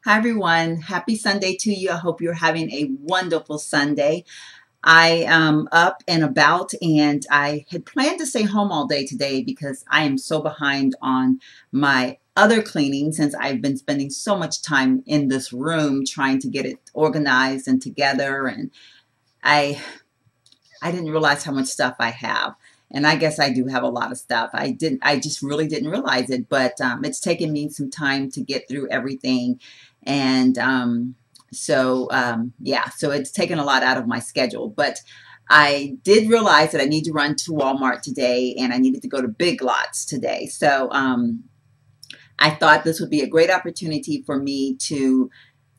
Hi, everyone. Happy Sunday to you. I hope you're having a wonderful Sunday. I am up and about, and I had planned to stay home all day today because I am so behind on my other cleaning since I've been spending so much time in this room trying to get it organized and together. And I I didn't realize how much stuff I have. And I guess I do have a lot of stuff. I just really didn't realize it, but it's taken me some time to get through everything. And yeah, so it's taken a lot out of my schedule. But I did realize that I need to run to Walmart today and I needed to go to Big Lots today. So I thought this would be a great opportunity for me to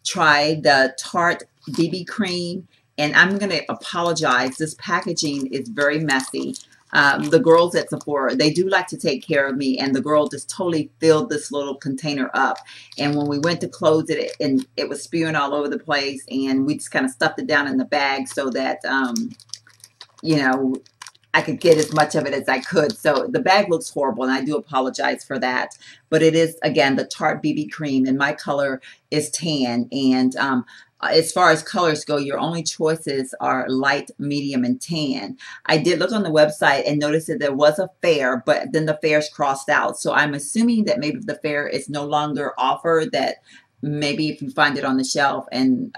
try the Tarte BB Cream. And I'm going to apologize. This packaging is very messy. The girls at Sephora, they do like to take care of me, and the girl just totally filled this little container up. And when we went to close it, and it was spewing all over the place, and we just kind of stuffed it down in the bag so that, you know, I could get as much of it as I could. So the bag looks horrible, and I do apologize for that. But it is, again, the Tarte BB Cream, and my color is tan. And as far as colors go, your only choices are light, medium, and tan. I did look on the website and noticed that there was a fair, but then the fair's crossed out. So I'm assuming that maybe the fair is no longer offered, that maybe if you find it on the shelf and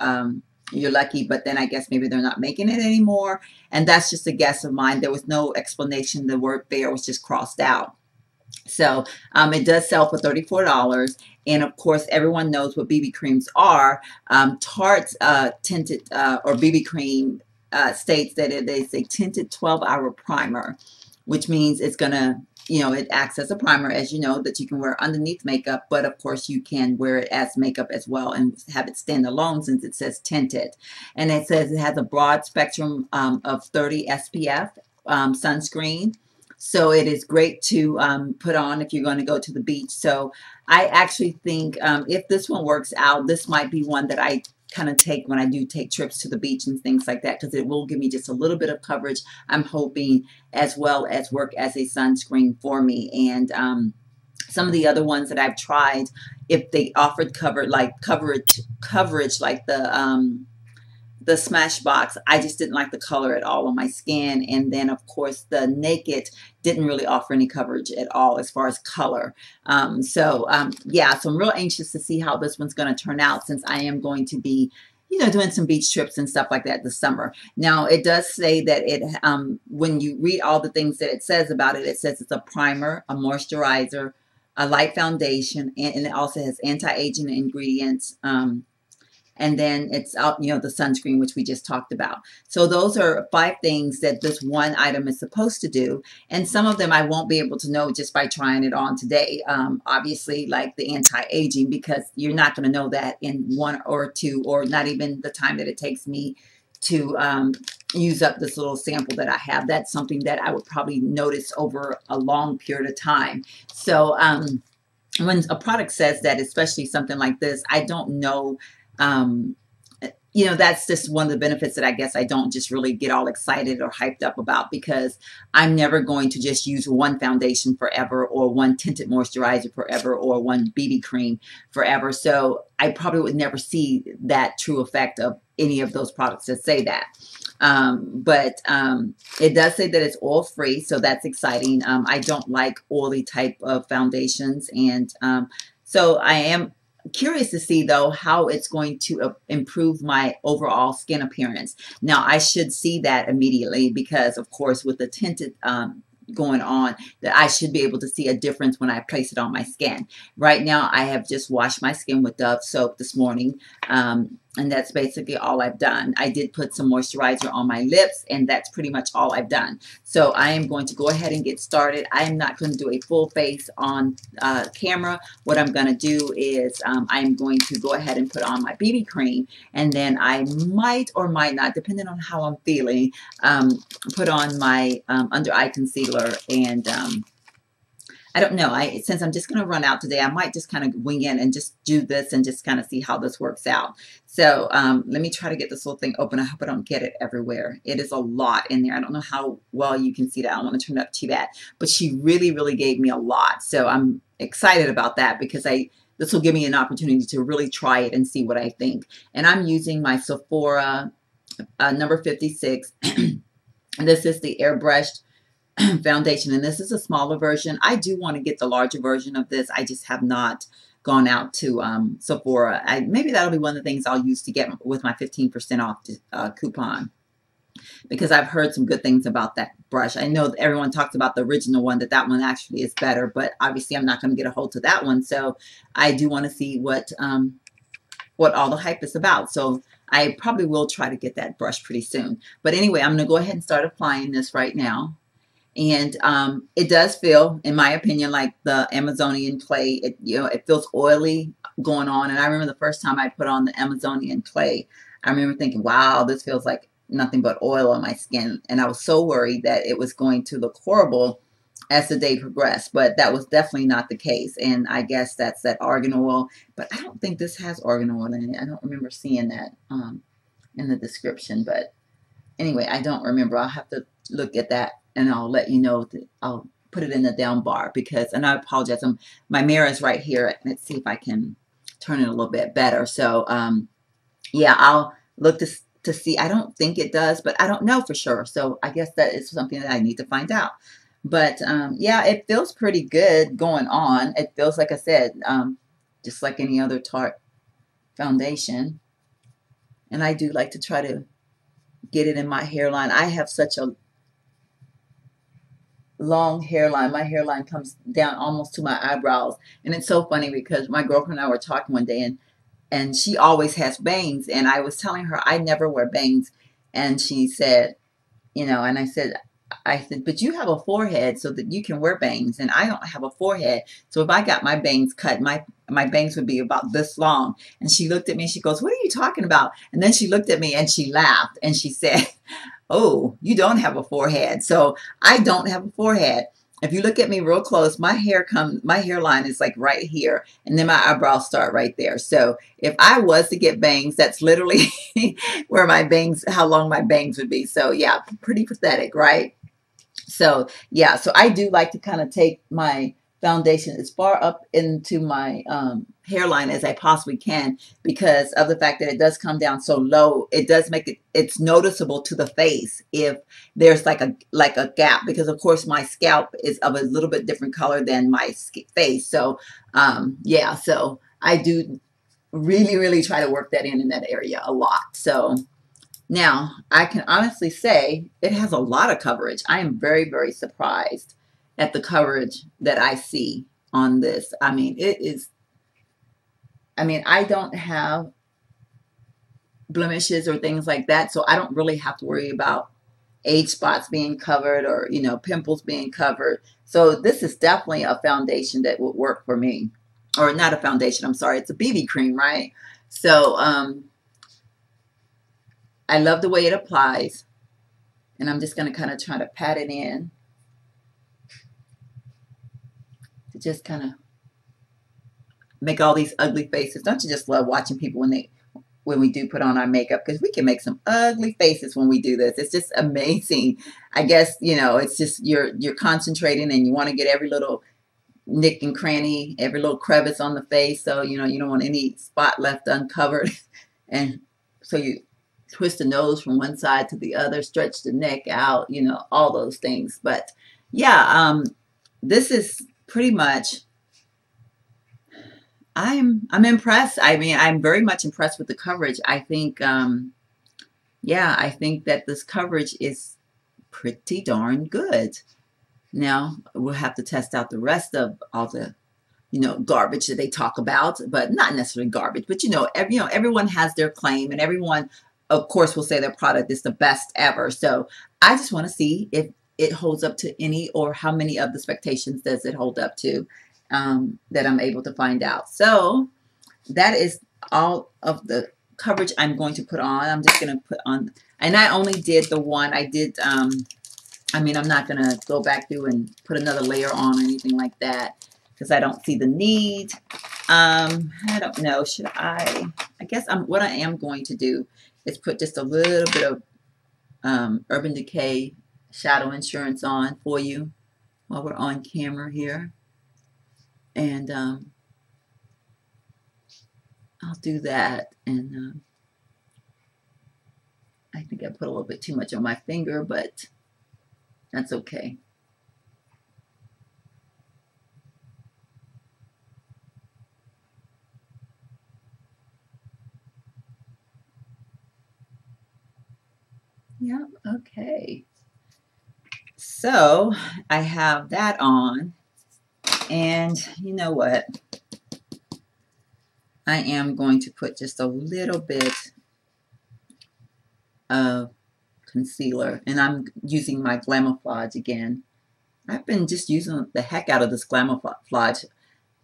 you're lucky, but then I guess maybe they're not making it anymore. And that's just a guess of mine. There was no explanation. The word fair was just crossed out. So it does sell for $34. And of course, everyone knows what BB creams are. Tarte's tinted or BB cream states that it is a tinted 12-hour primer, which means it's going to, it acts as a primer, as you know, that you can wear underneath makeup. But of course, you can wear it as makeup as well and have it stand alone since it says tinted. And it says it has a broad spectrum of 30 SPF sunscreen. So it is great to put on if you're going to go to the beach. So I actually think if this one works out, this might be one that I kind of take when I do take trips to the beach and things like that, because it will give me just a little bit of coverage, I'm hoping, as well as work as a sunscreen for me. And some of the other ones that I've tried, if they offered coverage like the Smashbox, I just didn't like the color at all on my skin. And then, of course, the Naked didn't really offer any coverage at all as far as color. Yeah, so I'm real anxious to see how this one's going to turn out, since I am going to be, doing some beach trips and stuff like that this summer. Now, it does say that it, when you read all the things that it says about it, it says it's a primer, a moisturizer, a light foundation, and it also has anti-aging ingredients. And then it's out, the sunscreen, which we just talked about. So those are 5 things that this one item is supposed to do. And some of them I won't be able to know just by trying it on today. Obviously, like the anti-aging, because you're not going to know that in 1 or 2, or not even the time that it takes me to use up this little sample that I have. That's something that I would probably notice over a long period of time. So when a product says that, especially something like this, I don't know. That's just one of the benefits that I guess I don't just really get all excited or hyped up about, because I'm never going to just use one foundation forever, or one tinted moisturizer forever, or one BB cream forever. So I probably would never see that true effect of any of those products that say that. But it does say that it's oil free, so that's exciting. I don't like oily type of foundations, and so I am curious to see, though, how it's going to improve my overall skin appearance. Now, I should see that immediately because, of course, with the tinted going on, that I should be able to see a difference when I place it on my skin. Right now, I have just washed my skin with Dove soap this morning. And that's basically all I've done. I did put some moisturizer on my lips, and that's pretty much all I've done. So I am going to go ahead and get started. I am not going to do a full face on camera. What I'm going to do is I'm going to go ahead and put on my BB cream, and then I might or might not, depending on how I'm feeling, put on my under eye concealer. And I don't know. Since I'm just going to run out today, I might just kind of wing in and just do this and just kind of see how this works out. So let me try to get this little thing open. I hope I don't get it everywhere. It is a lot in there. I don't know how well you can see that. I don't want to turn it up too bad. But she really, really gave me a lot. So I'm excited about that, because I this will give me an opportunity to really try it and see what I think. And I'm using my Sephora number 56. And this is the airbrushed foundation, and this is a smaller version. I do want to get the larger version of this. I just have not gone out to Sephora. Maybe that'll be one of the things I'll use to get with my 15% off coupon, because I've heard some good things about that brush. I know that everyone talks about the original one, that one actually is better, but obviously I'm not going to get a hold to that one. So I do want to see what all the hype is about. So I probably will try to get that brush pretty soon. But anyway, I'm going to go ahead and start applying this right now. And it does feel, in my opinion, like the Amazonian clay. It feels oily going on. And I remember the first time I put on the Amazonian clay, I remember thinking, wow, this feels like nothing but oil on my skin. And I was so worried that it was going to look horrible as the day progressed. But that was definitely not the case. And I guess that's that argan oil. But I don't think this has argan oil in it. I don't remember seeing that in the description. But anyway, I don't remember. I'll have to look at that, and I'll let you know. I'll put it in the down bar, because, and I apologize, my mirror is right here. Let's see if I can turn it a little bit better. So yeah, I'll look to see. I don't think it does, but I don't know for sure. So I guess that is something that I need to find out. But yeah, it feels pretty good going on. It feels, like I said, just like any other Tarte foundation. And I do like to try to get it in my hairline. I have such a long hairline. My hairline comes down almost to my eyebrows. And it's so funny, because my girlfriend and I were talking one day, and she always has bangs. And I was telling her I never wear bangs. And she said, and I said, but you have a forehead so that you can wear bangs, and I don't have a forehead. So if I got my bangs cut, my bangs would be about this long. And she looked at me, she goes, what are you talking about? And then she looked at me and she laughed, and she said, oh, you don't have a forehead. So I don't have a forehead. If you look at me real close, my hairline is like right here, and then my eyebrows start right there. So if I was to get bangs, that's literally where how long my bangs would be. So yeah, pretty pathetic, right? So yeah, so I do like to kind of take my foundation as far up into my hairline as I possibly can, because of the fact that it does come down so low. It does make it's noticeable to the face if there's like a gap, because of course my scalp is of a little bit different color than my face. So yeah, so I do really try to work that in that area a lot. So now I can honestly say it has a lot of coverage. I am very surprised at the coverage that I see on this. I mean, I don't have blemishes or things like that, so I don't really have to worry about age spots being covered, or, pimples being covered. So this is definitely a foundation that would work for me. Or not a foundation, I'm sorry, it's a BB cream, right? So I love the way it applies, and I'm just going to kind of try to pat it in to just kind of make all these ugly faces. Don't you just love watching people when we do put on our makeup? Because we can make some ugly faces when we do this. It's just amazing. I guess, it's just you're concentrating, and you want to get every little nick and cranny, every little crevice on the face. So, you don't want any spot left uncovered. And so you twist the nose from one side to the other, stretch the neck out, all those things. But yeah, this is pretty much, I'm impressed. I mean, I'm very much impressed with the coverage. I think, yeah, I think that this coverage is pretty darn good. Now we'll have to test out the rest of all the, garbage that they talk about, but not necessarily garbage, but everyone has their claim, and everyone, of course, will say their product is the best ever. So I just want to see if it holds up to any, or how many of the expectations does it hold up to, that I'm able to find out. So that is all of the coverage I'm going to put on. I'm just going to put on, and I only did the one. I did, I'm not going to go back through and put another layer on or anything like that, because I don't see the need. I don't know. Should I guess what I am going to do is put just a little bit of Urban Decay Shadow Insurance on for you while we're on camera here. And I'll do that. And I think I put a little bit too much on my finger, but that's okay. Yeah, okay. So I have that on, and you know what? I am going to put just a little bit of concealer, and I'm using my Glamouflage again. I've been just using the heck out of this Glamouflage.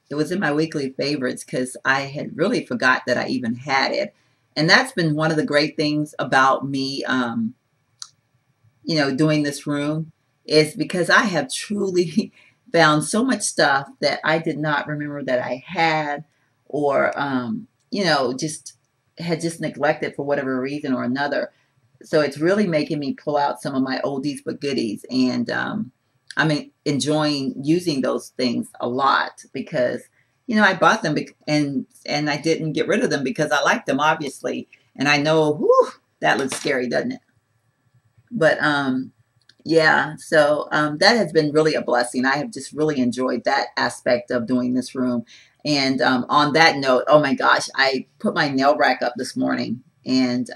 It was in my weekly favorites because I had really forgot that I even had it. And that's been one of the great things about me, you know, doing this room, is because I have truly found so much stuff that I did not remember that I had, or, you know, just had just neglected for whatever reason or another. So it's really making me pull out some of my oldies but goodies. And I'm enjoying using those things a lot because, you know, I bought them and I didn't get rid of them because I like them, obviously. And I know, whew, that looks scary, doesn't it? But yeah, so that has been really a blessing. I have just really enjoyed that aspect of doing this room. And on that note, oh my gosh, I put my nail rack up this morning. And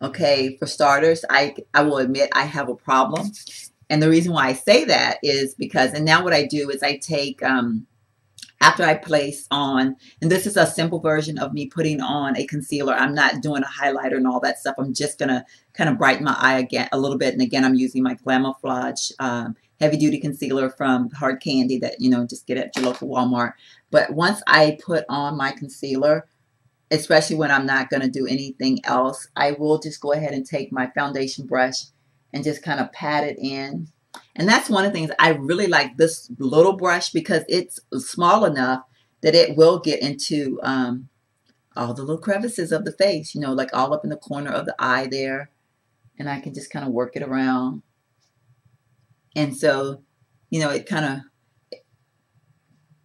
okay, for starters, I will admit I have a problem. And the reason why I say that is because, and now what I do is I take, after I place on, and this is a simple version of me putting on a concealer. I'm not doing a highlighter and all that stuff. I'm just going to kind of brighten my eye again a little bit. And again, I'm using my Glamouflage heavy duty concealer from Hard Candy that, you know, just get at your local Walmart. But once I put on my concealer, especially when I'm not going to do anything else, I will just go ahead and take my foundation brush and just kind of pat it in. And that's one of the things I really like this little brush because it's small enough that it will get into all the little crevices of the face, you know, like all up in the corner of the eye there. And I can just kind of work it around. And so, you know, it kind of,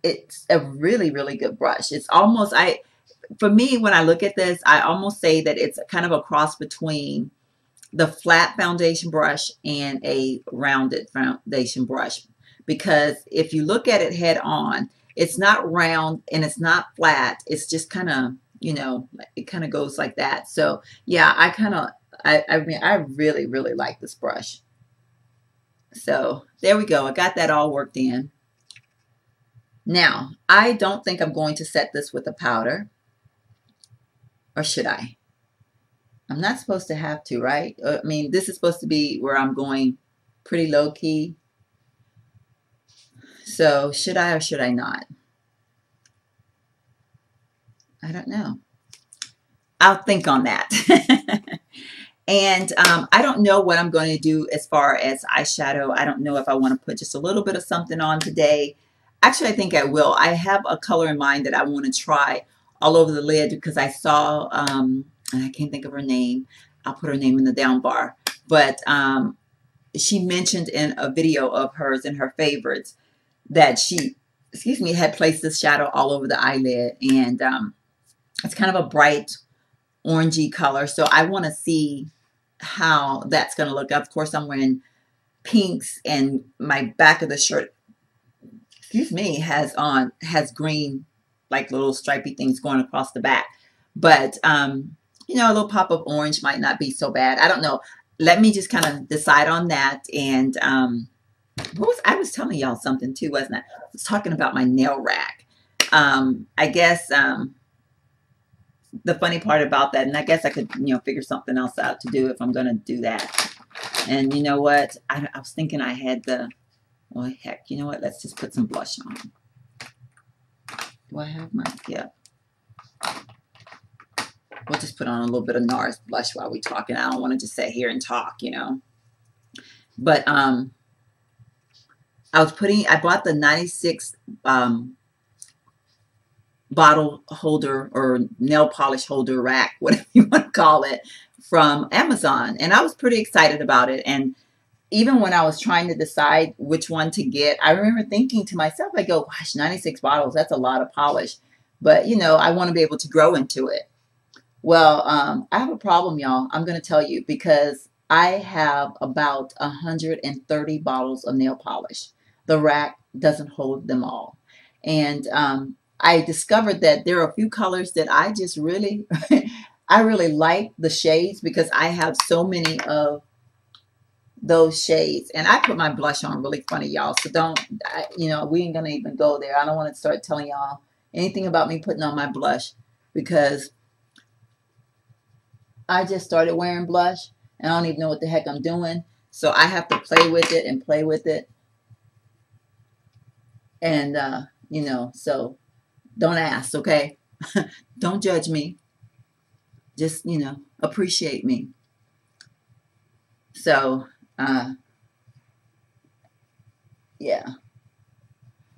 it's a really, really good brush. It's almost, for me, when I look at this, I almost say that it's kind of a cross between the flat foundation brush and a rounded foundation brush, because if you look at it head on, it's not round and it's not flat. It's just kind of, you know, it kind of goes like that. So yeah, I mean, I really, really like this brush. So there we go. I got that all worked in. Now, I don't think I'm going to set this with a powder, or should I? I'm not supposed to have to, right? I mean, this is supposed to be where I'm going pretty low key. So should I or should I not? I don't know. I'll think on that. And I don't know what I'm going to do as far as eyeshadow. I don't know if I want to put just a little bit of something on today. Actually, I think I will. I have a color in mind that I want to try all over the lid because I saw, and I can't think of her name. I'll put her name in the down bar. But she mentioned in a video of hers in her favorites that she, excuse me, had placed this shadow all over the eyelid. And it's kind of a bright orangey color. So I want to see how that's going to look. Of course, I'm wearing pinks, and my back of the shirt, excuse me, has green, like little stripy things going across the back. But you know, a little pop of orange might not be so bad. I don't know. Let me just kind of decide on that. And I was telling y'all something too, wasn't I? I was talking about my nail rack. I guess the funny part about that, and I guess I could, you know, figure something else out to do if I'm going to do that. And you know what? I was thinking I had well, heck, you know what? Let's just put some blush on. Do I have my, yeah. We'll just put on a little bit of NARS blush while we're talking. I don't want to just sit here and talk, you know. But I bought the 96 bottle holder or nail polish holder rack, whatever you want to call it, from Amazon. And I was pretty excited about it. And even when I was trying to decide which one to get, I remember thinking to myself, I go, gosh, 96 bottles, that's a lot of polish. but you know, I want to be able to grow into it. Well, I have a problem, y'all. I'm going to tell you because I have about 130 bottles of nail polish. The rack doesn't hold them all. And I discovered that there are a few colors that I just really, I really like the shades because I have so many of those shades. And I put my blush on really funny, y'all. So don't, you know, we ain't going to even go there. I don't want to start telling y'all anything about me putting on my blush because I just started wearing blush and I don't even know what the heck I'm doing. So I have to play with it and play with it. And, you know, so don't ask, okay? Don't judge me. Just, you know, appreciate me. So, yeah.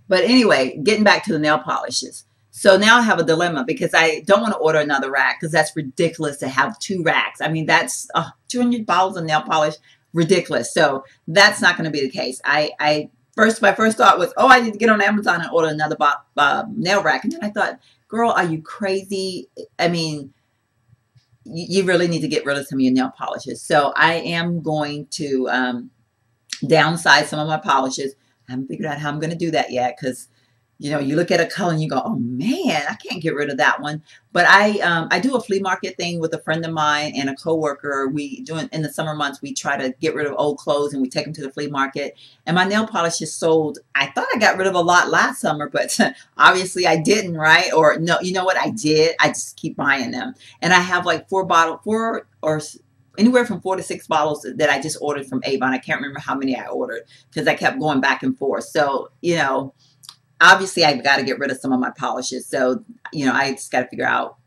But anyway, getting back to the nail polishes. So now I have a dilemma because I don't want to order another rack because that's ridiculous to have 2 racks. I mean, that's 200 bottles of nail polish, ridiculous. So that's not going to be the case. My first thought was, oh, I need to get on Amazon and order another nail rack. And then I thought, girl, are you crazy? I mean, you really need to get rid of some of your nail polishes. So I am going to downsize some of my polishes. I haven't figured out how I'm going to do that yet because, you know, you look at a color and you go, oh man, I can't get rid of that one. But I do a flea market thing with a friend of mine and a coworker. We do it in the summer months. We try to get rid of old clothes and we take them to the flea market. And my nail polish is sold. I thought I got rid of a lot last summer, but obviously I didn't, right? Or no, you know what I did? I just keep buying them. And I have like 4 or anywhere from 4 to 6 bottles that I just ordered from Avon. I can't remember how many I ordered because I kept going back and forth. So, you know, obviously I've got to get rid of some of my polishes. So, you know, I just got to figure out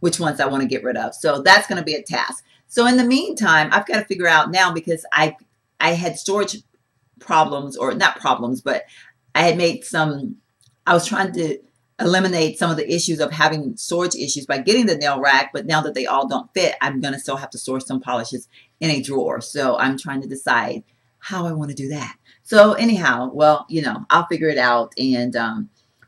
which ones I want to get rid of. So that's going to be a task. So in the meantime, I've got to figure out now because I had storage problems, or not problems, but I was trying to eliminate some of the issues of having storage issues by getting the nail rack. But now that they all don't fit, I'm going to still have to store some polishes in a drawer. So I'm trying to decide how I want to do that. So anyhow, well, you know, I'll figure it out. And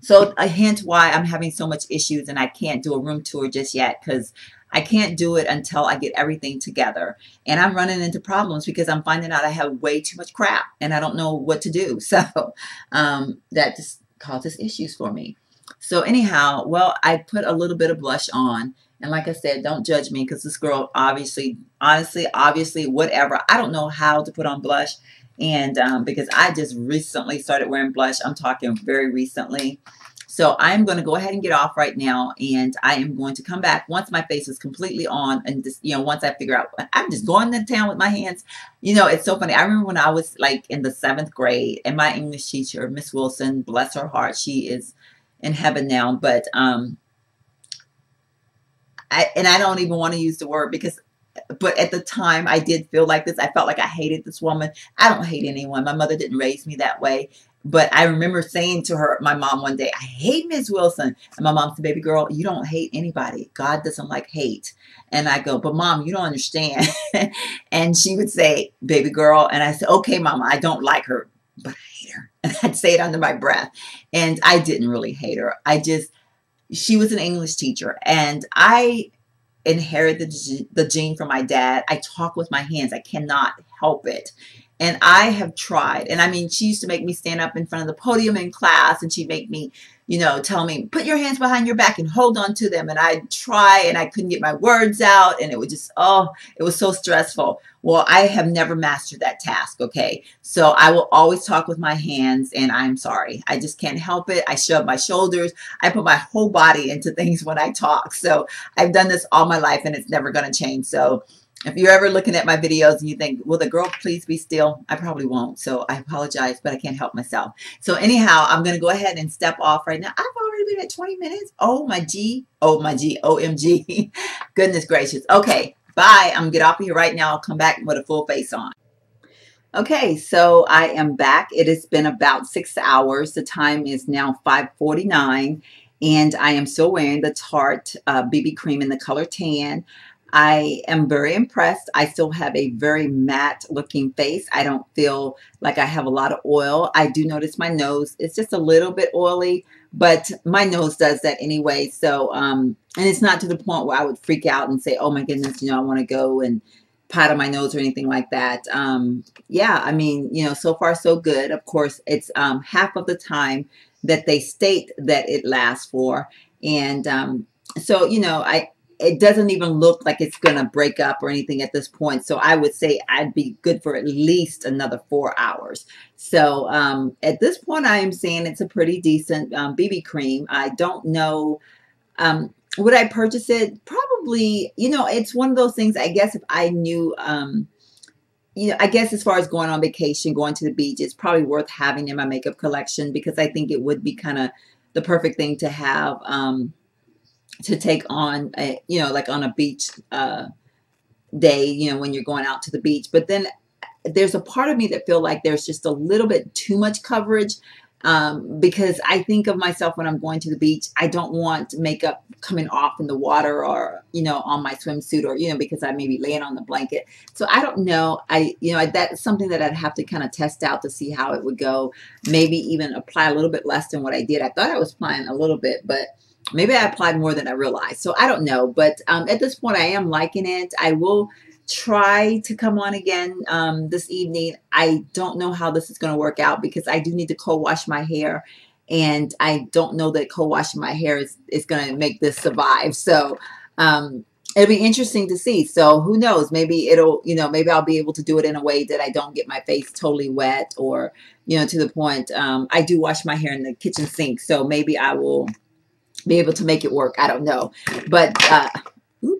so a hint why I'm having so much issues and I can't do a room tour just yet because I can't do it until I get everything together. And I'm running into problems because I'm finding out I have way too much crap and I don't know what to do. So that just causes issues for me. So anyhow, well, I put a little bit of blush on. And like I said, don't judge me because this girl obviously, obviously, whatever. I don't know how to put on blush. And because I just recently started wearing blush, I'm talking very recently. So I'm going to go ahead and get off right now. And I am going to come back once my face is completely on. And just, you know, once I figure out, I'm just going to town with my hands. You know, it's so funny. I remember when I was like in the 7th grade and my English teacher, Miss Wilson, bless her heart, she is in heaven now. But I don't even want to use the word but at the time I did feel like this. I felt like I hated this woman. I don't hate anyone. My mother didn't raise me that way. But I remember saying to her, my mom one day, I hate Miss Wilson. And my mom said, baby girl, you don't hate anybody. God doesn't like hate. And I go, but mom, you don't understand. And she would say, baby girl. And I said, okay, mama, I don't like her, but I hate her. And I'd say it under my breath. And I didn't really hate her. She was an English teacher and I inherited the gene from my dad. I talk with my hands. I cannot help it. And I have tried. And I mean, she used to make me stand up in front of the podium in class and she'd make me, you know, tell me, put your hands behind your back and hold on to them. And I'd try and I couldn't get my words out. And it would just, oh, it was so stressful. Well, I have never mastered that task. Okay. So I will always talk with my hands and I'm sorry. I just can't help it. I shove my shoulders. I put my whole body into things when I talk. So I've done this all my life and it's never going to change. So if you're ever looking at my videos and you think, will the girl please be still? I probably won't. So I apologize, but I can't help myself. So anyhow, I'm going to go ahead and step off right now. I've already been at 20 minutes. Oh my G. Oh my G. OMG. Goodness gracious. Okay. Bye. I'm going to get off of here right now. I'll come back with a full face on. Okay. So I am back. It has been about 6 hours. The time is now 5:49 and I am still wearing the Tarte BB Cream in the color tan. I am very impressed. I still have a very matte looking face. I don't feel like I have a lot of oil. I do notice my nose, it's just a little bit oily, but my nose does that anyway. So, and it's not to the point where I would freak out and say, oh my goodness, I want to go and powder my nose or anything like that. Yeah, I mean, so far so good. Of course, it's half of the time that they state that it lasts for. And so, it doesn't even look like it's going to break up or anything at this point. So I would say I'd be good for at least another 4 hours. So at this point, I am saying it's a pretty decent BB cream. I don't know. Would I purchase it? Probably, it's one of those things, I guess if I knew, I guess as far as going on vacation, going to the beach, it's probably worth having in my makeup collection because I think it would be kind of the perfect thing to have to take on, like on a beach day, when you're going out to the beach. But then there's a part of me that feel like there's just a little bit too much coverage because I think of myself when I'm going to the beach. I don't want makeup coming off in the water or, on my swimsuit or, because I may be laying on the blanket. So I don't know. That's something that I'd have to kind of test out to see how it would go. Maybe even apply a little bit less than what I did. I thought I was applying a little bit, but maybe I applied more than I realized. So I don't know. But at this point, I am liking it. I will try to come on again this evening. I don't know how this is going to work out because I do need to co-wash my hair. And I don't know that co-washing my hair is going to make this survive. So it'll be interesting to see. So who knows? Maybe it'll, maybe I'll be able to do it in a way that I don't get my face totally wet or, to the point. I do wash my hair in the kitchen sink. So maybe I will be able to make it work. I don't know. But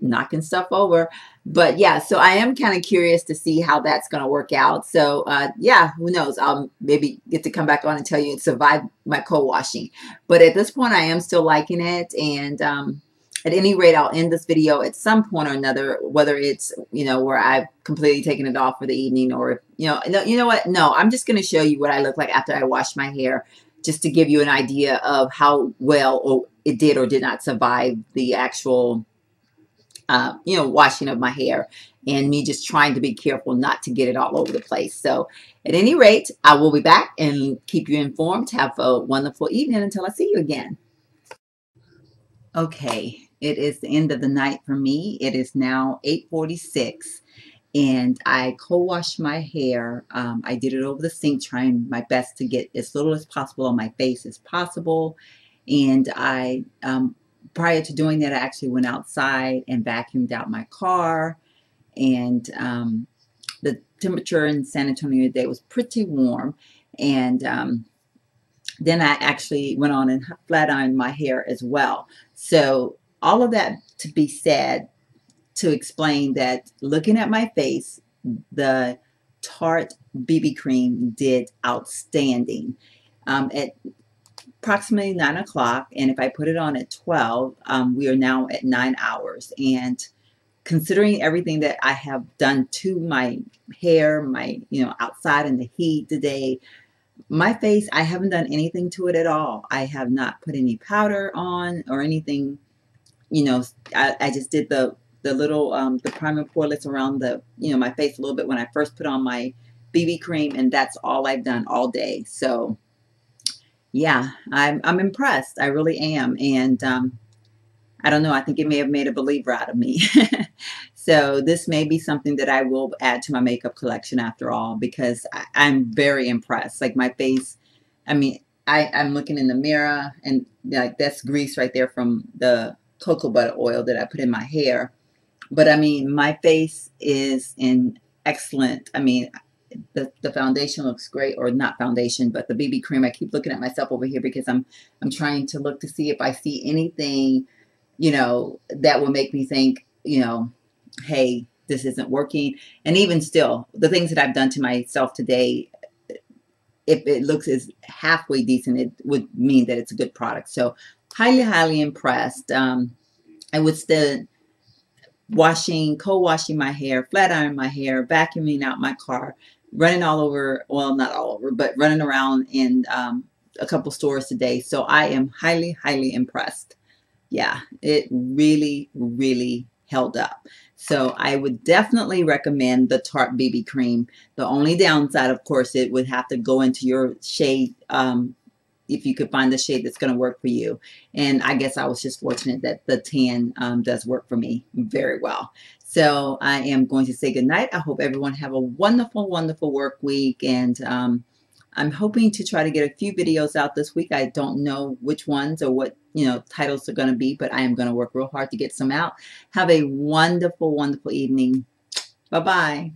knocking stuff over. But yeah, so I am kind of curious to see how that's going to work out. So yeah, who knows? I'll maybe get to come back on and tell you it survived my co-washing. But at this point, I am still liking it. And at any rate, I'll end this video at some point or another, whether it's, where I've completely taken it off for the evening or, no, you know what? No, I'm just going to show you what I look like after I wash my hair, just to give you an idea of how well it did or did not survive the actual washing of my hair and me just trying to be careful not to get it all over the place. So at any rate, I will be back and keep you informed. Have a wonderful evening until I see you again. Okay, it is the end of the night for me. It is now 8:46 and I co-washed my hair. I did it over the sink, trying my best to get as little as possible on my face as possible. And I prior to doing that, I actually went outside and vacuumed out my car. And the temperature in San Antonio today was pretty warm. And then I actually went on and flat ironed my hair as well. So all of that to be said, to explain that looking at my face, the Tarte BB Cream did outstanding. At approximately 9 o'clock, and if I put it on at 12, we are now at 9 hours. And considering everything that I have done to my hair, my outside in the heat today, my face, I haven't done anything to it at all. I have not put any powder on or anything. I just did the little the primer poreless around the my face a little bit when I first put on my BB cream, and that's all I've done all day. So yeah, I'm impressed. I really am. And I don't know, I think it may have made a believer out of me. So this may be something that I will add to my makeup collection after all, because I'm very impressed. Like my face, I mean, I'm looking in the mirror and like that's grease right there from the cocoa butter oil that I put in my hair. But I mean, my face is in excellent, I mean, the foundation looks great, or not foundation, but the BB cream. I keep looking at myself over here because I'm trying to look to see if I see anything, that will make me think, hey, this isn't working. And even still, the things that I've done to myself today, if it looks as halfway decent, it would mean that it's a good product. So highly, highly impressed. I would still co-washing my hair, flat iron my hair, vacuuming out my car, running all over, well, not all over, but running around in a couple stores today. So I am highly, highly impressed. Yeah, it really, really held up. So I would definitely recommend the Tarte BB Cream. The only downside, of course, it would have to go into your shade, if you could find the shade that's going to work for you. And I guess I was just fortunate that the tan does work for me very well. So I am going to say goodnight. I hope everyone have a wonderful, wonderful work week. And I'm hoping to try to get a few videos out this week. I don't know which ones or what, titles are going to be, but I am going to work real hard to get some out. Have a wonderful, wonderful evening. Bye-bye.